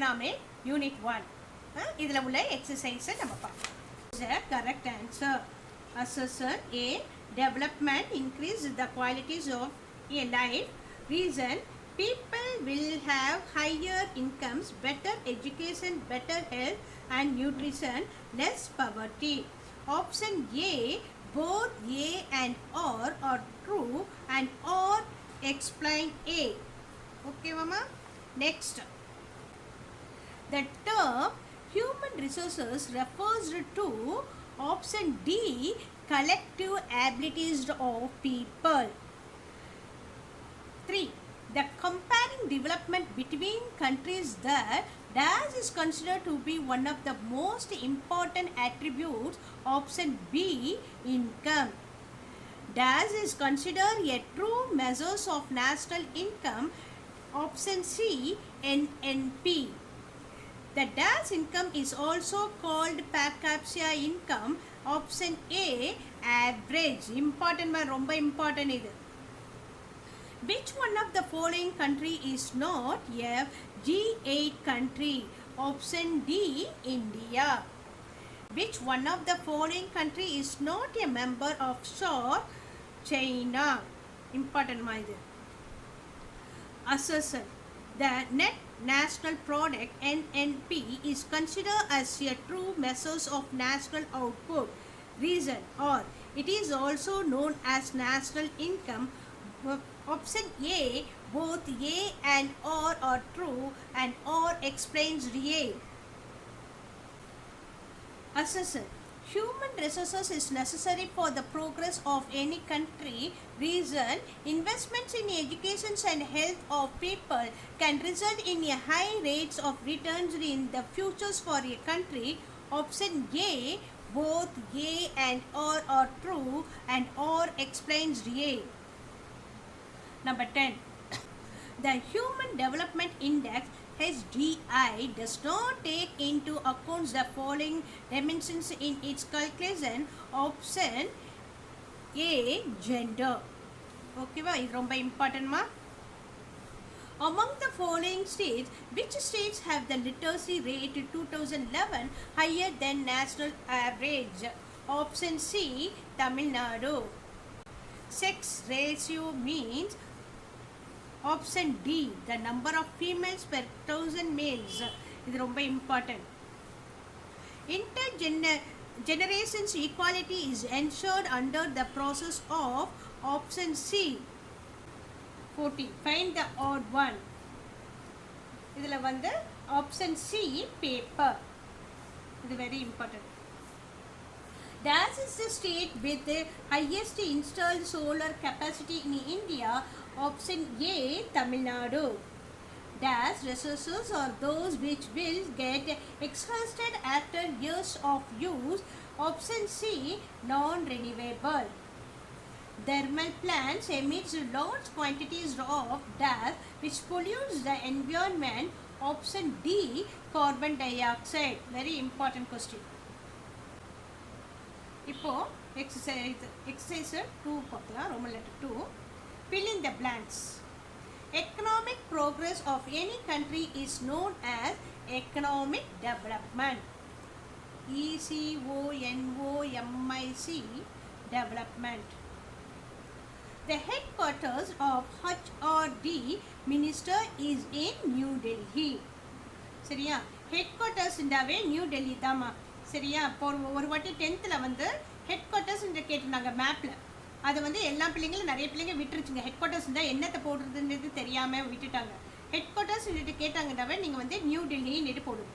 economic unit 1 இதில் உள்ள exercise நம்ம பார்க்கலாம். The correct answer. Assertion A. Development increases the qualities of a life. Reason: people will have higher incomes, better education, better health and nutrition, less poverty. Option A. Both A and R are true and R explain A. Okay, mama. Next. The term human resources refers to option D. Collective abilities of people. 3. The comparing development between countries that dash is considered to be one of the most important attributes. Option B. Income. Dash is considered a true measure of national income. Option C. NNP. The dash income is also called per capita income. Option A. Average. Important, romba important idu. Which one of the following country is not a G8 country? Option D. India. Which one of the following country is not a member of SAARC? China. Important ma idu. Assertion: the net national product NNP is considered as a true measure of national output. Reason: or it is also known as national income. Option A. Both A and R are true and R explains real. Assertion: human resources is necessary for the progress of any country. Reason: investments in education and health of people can result in a high rates of returns in the futures for a country. Option A. Both A and R are true and R explains real. Number 10. The Human Development Index HDI does not take into account the following dimensions in its calculation. Option A. Gender. Okay, va? This is very important, ma. Among the following states, which states have the literacy rate in 2011 higher than national average? Option C. Tamil Nadu. Sex ratio means. Option D. The number of females per 1000 males. This is very important. Intergenerations equality is ensured under the process of. Option C. 40. Find the odd one. இதில் வந்து option C. Paper. This is very important. Dash is the state with the highest installed solar capacity in India. Option A. Tamil Nadu. Dash resources are those which will get exhausted after years of use. Option C. Non-renewable. Thermal plants emit large quantities of dash which pollutes the environment. Option D. Carbon dioxide. Very important question. இப்போ exercise 2 பார்க்கலாம். Roman letter 2. Fill in the blanks. Economic progress of any country is known as economic development. ECONOMIC development. The headquarters of HRD minister is in New Delhi. சரியா? headquarters இண்டாவே new Delhi தாமா. சரியா? இப்போ ஒரு வாட்டி 10th வந்து headquarters என்று கேட்டிருந்தாங்க மேப்பில். அது வந்து எல்லா பிள்ளைங்களும் நிறைய பிள்ளைங்க விட்டுருச்சுங்க. ஹெட்குவார்ட்டர்ஸ் இருந்தால் என்னத்தை போடுறதுன்றது தெரியாமல் விட்டுட்டாங்க. ஹெட்குவார்ட்டர்ஸ் கேட்டாங்கன்னாவே நீங்கள் வந்து நியூ டெல்லின்னு போடுங்க.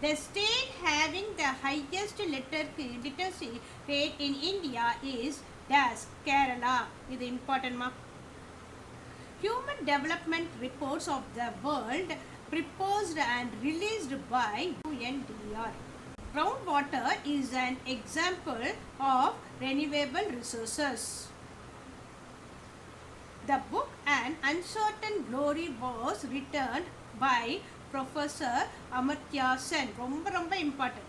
The state having the highest literacy rate in India is dash Kerala. இது இம்பார்ட்டன்ட்மா. Human Development Reports of the World proposed and released by UNDR. Groundwater is an example of renewable resources. The book An Uncertain Glory was written by Professor Amartya Sen. ரொம்ப important.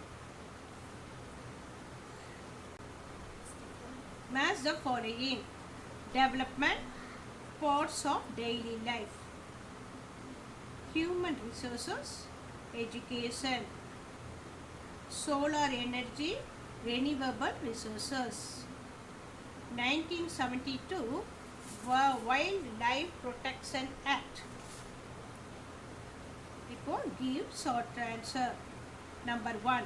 Match the following. Development, parts of daily life. Human resources, education, solar energy, renewable resources. 1972 Wildlife Protection Act. Now give short answer. Number 1.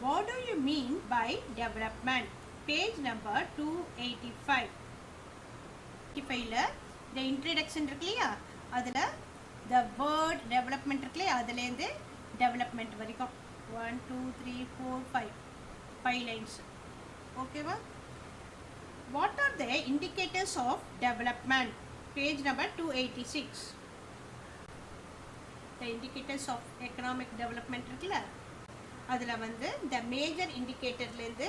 What do you mean by development? Page number 285. 85 the introduction இருக்குலையா அதுல the word development இருக்குலையா அதுலேருந்து development வரைக்கும் 1 2 3 4 5 lines. ஓகேவா? What are the indicators of development? Page number 286. The indicators of economic development இருக்குல்ல அதுல வந்து the major indicatorலேருந்து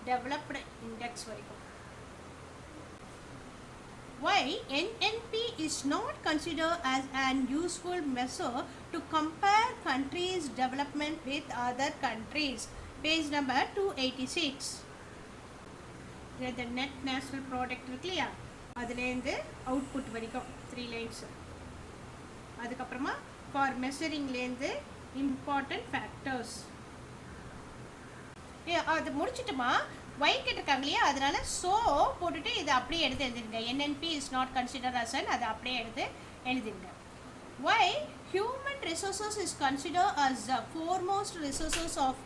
developed index வரைக்கும். Why NNP is not considered as an useful measure to compare countries' development with other countries? Page number 286. The net national product இருக்குல்லையா அதுலேருந்து output வரைக்கும் 3 lines. அதுக்கப்புறமா for measuringலேருந்து important factors. அது முடிச்சிட்டுமா y கேட்டிருக்காங்க இல்லையா அதனால so போட்டுட்டு இதை அப்படியே எடுத்து எழுதிருங்க. NNP is not considered as an அதை அப்படியே எடுத்து எழுதிருங்க. Why human resources is considered as the foremost resources of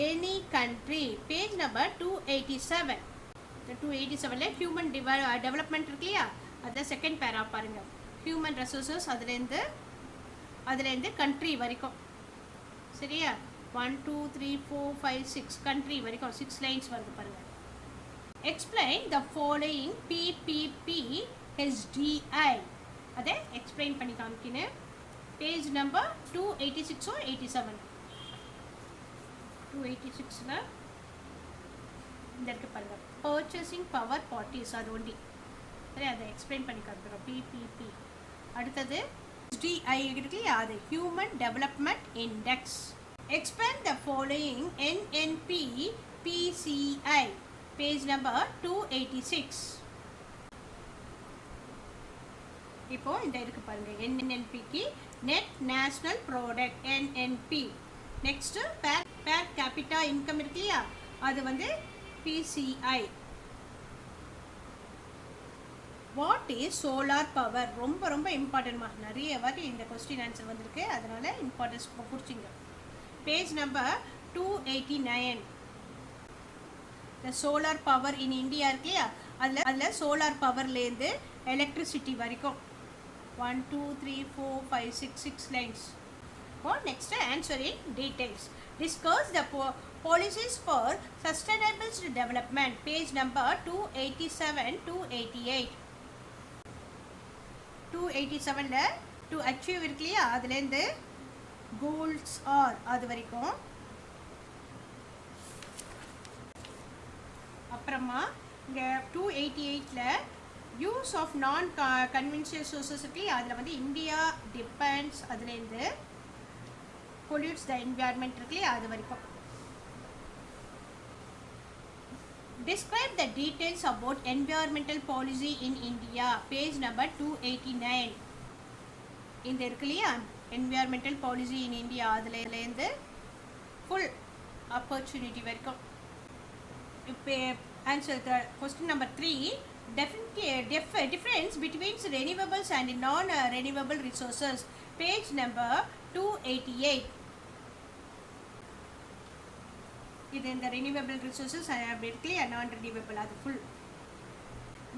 any country? Page number 287. The 287ல human development இருக்கு இல்லையா அது செகண்ட் பேரா பாருங்க. human resources அதுலேருந்து country வரைக்கும் சரியா 1 2 3 4 5 6 country வரைக்கும் 6 lines வருது பாருங்க. Explain the following PPP SDI. அதை எக்ஸ்பிளைன் பண்ணி காமிக்கினேன். Page number 286 or 87. 286ல இந்த இருக்கு பாருங்க பர்ச்சேசிங் பவர் பார்ட்டிஸ் அது ஒண்டி சரி அதை எக்ஸ்பிளைன் பண்ணி காமிக்கிறோம். PPP அடுத்தது SDI இருக்கு இல்லையா அது human development index. Expand the following NNP PCI. Page number 286. இப்போ இந்த இருக்கு பாருங்க NNP க்கு net national product NNP. next per capita income இருக்கு இல்லையா அது வந்து PCI. What is solar power? ரொம்ப ரொம்ப இம்பார்ட்டன்ட்மா நிறைய வாட்டி இந்த क्वेश्चन ஆன்சர் வந்திருக்கு அதனால இம்பார்ட்டன்ஸ் புரிஞ்சுங்க. Page number 289. The solar power in India இருக்குல்லையா அதில் சோலார் பவர்லேருந்து எலக்ட்ரிசிட்டி வரைக்கும் 1 2 3 4 5 6 lines. Next answering details. Discuss the policies for sustainable development. Page number 287 288. 287ல to achieve இருக்குல்லையா அதுலேருந்து goals are அது வரைக்கும் அப்புறமா இங்க 288ல use of non conventional sources இருக்கு அதில் வந்து இந்தியா டிபெண்ட்ஸ் அதுலேருந்து பொல்யூட்ஸ் த என்வாயர்மெண்ட் இருக்கு அது வரைக்கும். Describe the details about environmental policy in India. Page number 289. இந்த இருக்கு இல்லையா environmental policy in India அதுலேருந்து full opportunity வரைக்கும். இப்போ answer the question number 3. Difference between renewables and non-renewable resources. Page number 288. இது இந்த renewable resources அப்படி இருக்குல்லையா non-renewable அது full.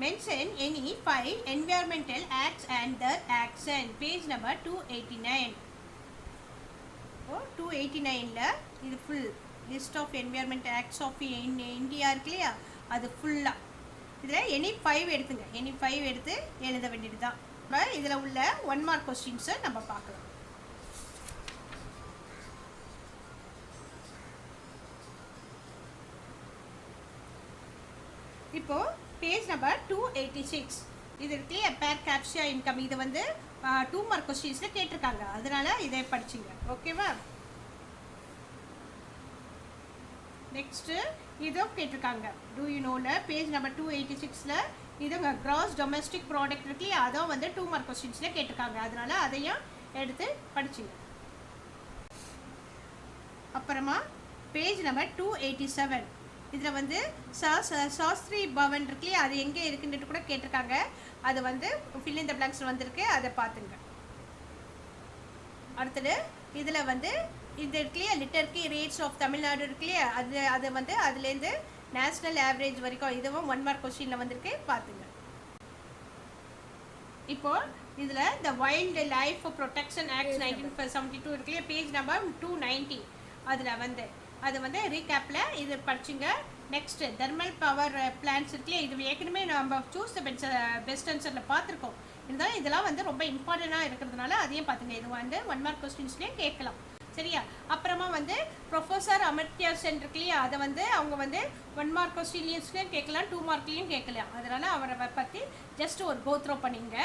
Mention any 5 environmental acts and their action. Page number 289. 289ல இது full list of environmental acts of India இருக்குல்லையா அது ஃபுல்லா இதில் any 5 எடுத்துங்க any 5 எடுத்து எழுத வேண்டியது தான். இதில் உள்ள 1 mark questions நம்ம பார்க்கலாம். இப்போ பேஜ் நம்பர் 286 இது இருக்கு பேர் கேப்ஷா இன்கம் இது வந்து 2 மார்க் क्वेश्चंसல கேட்டிருக்காங்க அதனால இதை படிச்சிங்க ஓகேவா. நெக்ஸ்ட் இதோ கேட்டிருக்காங்க do you knowல பேஜ் நம்பர் 286ல இதுங்க gross domestic product இருக்கு அத வந்து 2 மார்க் क्वेश्चंसல கேட்டிருக்காங்க அதனால அதையும் எடுத்து படிச்சிங்க. அப்புறமா பேஜ் நம்பர் 287. இதில் வந்து சாஸ்திரி பவன் இருக்கு இல்லையா, அது எங்கே இருக்குன்ட்டு கூட கேட்டிருக்காங்க. அது வந்து ஃபில் இன் த பிளாங்க்ஸில் வந்திருக்கு, அதை பார்த்துங்க. அடுத்தது இதில் வந்து இது இருக்கு இல்லையா, லிட்டர்கி ரேட்ஸ் ஆஃப் தமிழ்நாடு இருக்கு இல்லையா, அது வந்து அதுலேருந்து நேஷ்னல் ஆவரேஜ் வரைக்கும் இதுவும் 1 மார்க் கொஸ்டினில் வந்திருக்கு, பார்த்துங்க. இப்போ இதில் த வைல்டு லைஃப் ப்ரொடெக்ஷன் ஆக்ட் 1972 இருக்கு இல்லையா, பேஜ் நம்பர் 290. அதில் வந்து அது வந்து ரீகேப்பில் இது படிச்சுங்க. நெக்ஸ்ட் தெர்மல் பவர் பிளான்ஸ் இருக்குல்லையே, இது ஏற்கனவே நம்ம சூஸ் த பெஸ்ட் ஆன்சரில் பார்த்துருக்கோம். இருந்தாலும் இதெல்லாம் வந்து ரொம்ப இம்பார்ட்டண்ட்டாக இருக்கிறதுனால அதையும் பார்த்துங்க. இது வந்து 1 மார்க் கொஸ்டின்ஸ்லேயே கேட்கலாம், சரியா? அப்புறமா வந்து ப்ரொஃபஸர் அமர்த்தியா சென் இருக்கு இல்லையா, அதை வந்து அவங்க வந்து 1 மார்க் கொஸ்டின்ஸ்லேயும் கேட்கலாம், 2 மார்க்லேயும் கேட்கலாம். அதனால் அவரை பற்றி ஜஸ்ட் ஒரு கோத்ரோ பண்ணிங்க.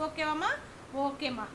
ஓகேவாம்மா? ஓகேம்மா.